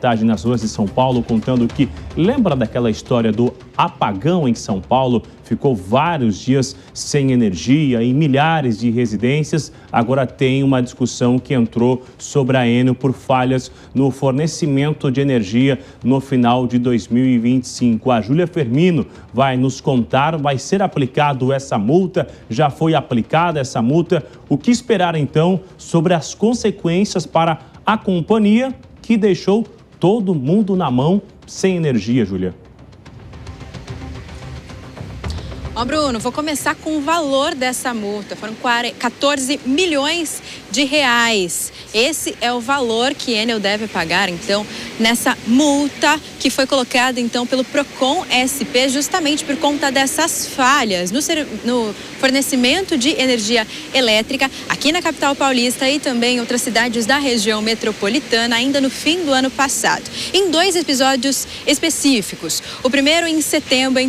reportagem nas ruas de São Paulo contando que lembra daquela história do apagão em São Paulo? Ficou vários dias sem energia em milhares de residências. Agora tem uma discussão que entrou sobre a Enel por falhas no fornecimento de energia no final de 2025. A Júlia Firmino vai nos contar, vai ser aplicado essa multa? Já foi aplicada essa multa? O que esperar então sobre as consequências para a companhia que deixou todo mundo na mão sem energia, Júlia? Bruno, vou começar com o valor dessa multa. Foram 14 milhões de reais. Esse é o valor que a Enel deve pagar, então, nessa multa que foi colocada, então, pelo Procon SP, justamente por conta dessas falhas no fornecimento de energia elétrica aqui na capital paulista e também em outras cidades da região metropolitana, ainda no fim do ano passado. Em 2 episódios específicos. O primeiro em setembro,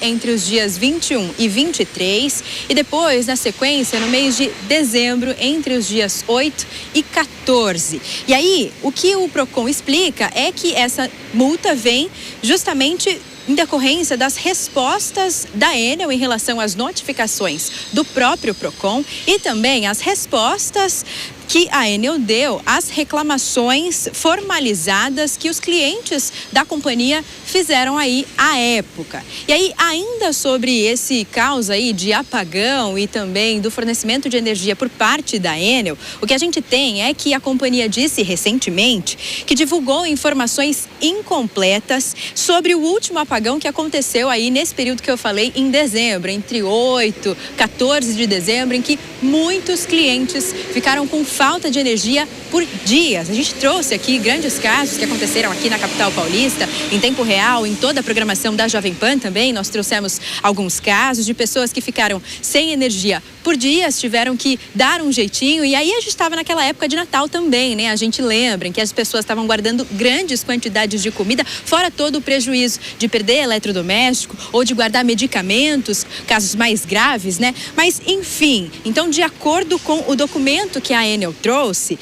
entre os dias 21 e 23, e depois, na sequência, no mês de dezembro, entre os dias 8 e 14. E aí, o que o Procon explica é que essa multa vem justamente em decorrência das respostas da Enel em relação às notificações do próprio Procon e também as respostas que a Enel deu às reclamações formalizadas que os clientes da companhia fizeram aí à época. E aí, ainda sobre esse caos aí de apagão e também do fornecimento de energia por parte da Enel, o que a gente tem é que a companhia disse recentemente que divulgou informações incompletas sobre o último apagão que aconteceu aí nesse período que eu falei, em dezembro, entre 8 e 14 de dezembro, em que muitos clientes ficaram com falta de energia por dias. A gente trouxe aqui grandes casos que aconteceram aqui na capital paulista, em tempo real, em toda a programação da Jovem Pan também. Nós trouxemos alguns casos de pessoas que ficaram sem energia por dias, tiveram que dar um jeitinho. E aí a gente estava naquela época de Natal também, né? A gente lembra em que as pessoas estavam guardando grandes quantidades de comida, fora todo o prejuízo de perder eletrodoméstico ou de guardar medicamentos, casos mais graves, né? Mas, enfim, então, de acordo com o documento que a Enel trouxe,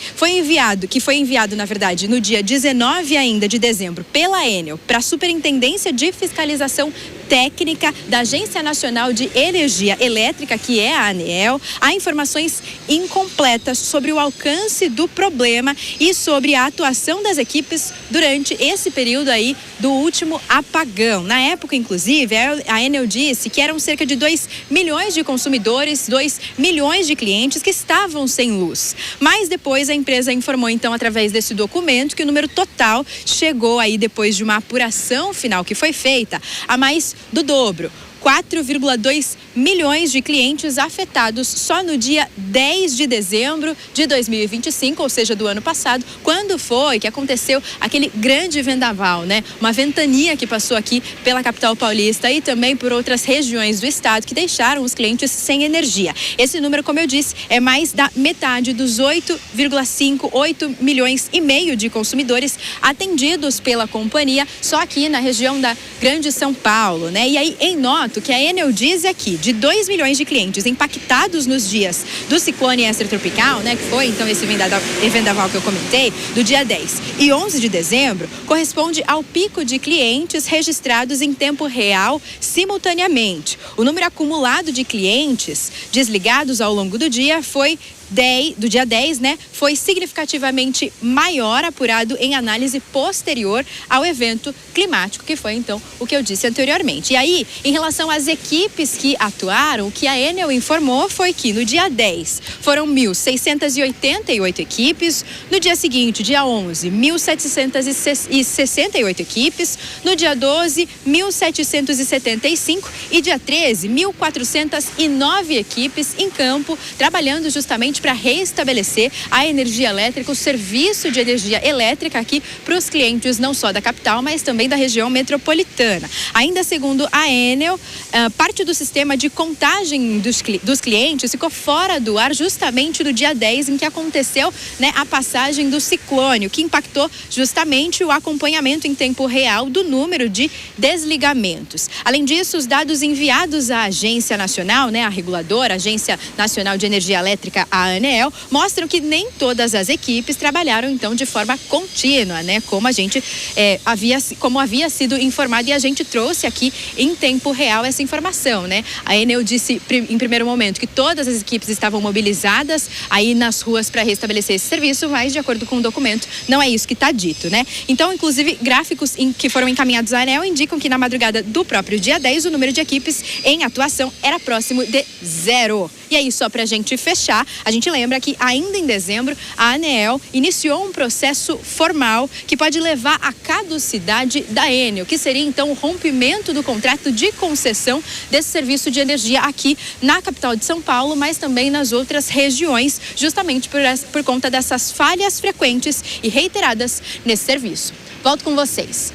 que foi enviado, na verdade, no dia 19 ainda de dezembro, pela Enel, para a Superintendência de Fiscalização Técnica da Agência Nacional de Energia Elétrica, que é a ANEEL, há informações incompletas sobre o alcance do problema e sobre a atuação das equipes durante esse período aí do último apagão. Na época, inclusive, a Enel disse que eram cerca de 2 milhões de consumidores, 2 milhões de clientes que estavam sem luz. Mas depois a empresa informou, então, através desse documento, que o número total chegou aí, depois de uma apuração final que foi feita, a mais do dobro. 4,2 milhões de clientes afetados só no dia 10 de dezembro de 2025, ou seja, do ano passado, quando foi que aconteceu aquele grande vendaval, né? Uma ventania que passou aqui pela capital paulista e também por outras regiões do estado que deixaram os clientes sem energia. Esse número, como eu disse, é mais da metade dos 8 milhões e meio de consumidores atendidos pela companhia só aqui na região da Grande São Paulo, né? E aí, em nota, que a Enel diz aqui, de 2 milhões de clientes impactados nos dias do ciclone extratropical, né, que foi então esse vendaval que eu comentei, do dia 10 e 11 de dezembro, corresponde ao pico de clientes registrados em tempo real simultaneamente. O número acumulado de clientes desligados ao longo do dia do dia 10, né, foi significativamente maior, apurado em análise posterior ao evento climático, que foi, então, o que eu disse anteriormente. E aí, em relação às equipes que atuaram, o que a Enel informou foi que no dia 10 foram 1.688 equipes, no dia seguinte, dia 11, 1.768 equipes, no dia 12, 1.775 e dia 13, 1.409 equipes em campo, trabalhando justamente para restabelecer a energia elétrica, o serviço de energia elétrica aqui para os clientes não só da capital, mas também da região metropolitana. Ainda segundo a Enel, parte do sistema de contagem dos clientes ficou fora do ar justamente no dia 10, em que aconteceu, né, a passagem do ciclone, o que impactou justamente o acompanhamento em tempo real do número de desligamentos. Além disso, os dados enviados à Agência Nacional, né, a reguladora, a Agência Nacional de Energia Elétrica, a da ANEEL mostram que nem todas as equipes trabalharam então de forma contínua, né? Como havia sido informado, e a gente trouxe aqui em tempo real essa informação, né? A Enel disse em primeiro momento que todas as equipes estavam mobilizadas aí nas ruas para restabelecer esse serviço, mas de acordo com o documento não é isso que está dito, né? Então, inclusive, gráficos que foram encaminhados à ANEEL indicam que na madrugada do próprio dia 10 o número de equipes em atuação era próximo de 0. E aí, só para a gente fechar, a gente lembra que ainda em dezembro a ANEEL iniciou um processo formal que pode levar à caducidade da Enel, que seria então o rompimento do contrato de concessão desse serviço de energia aqui na capital de São Paulo, mas também nas outras regiões, justamente por conta dessas falhas frequentes e reiteradas nesse serviço. Volto com vocês.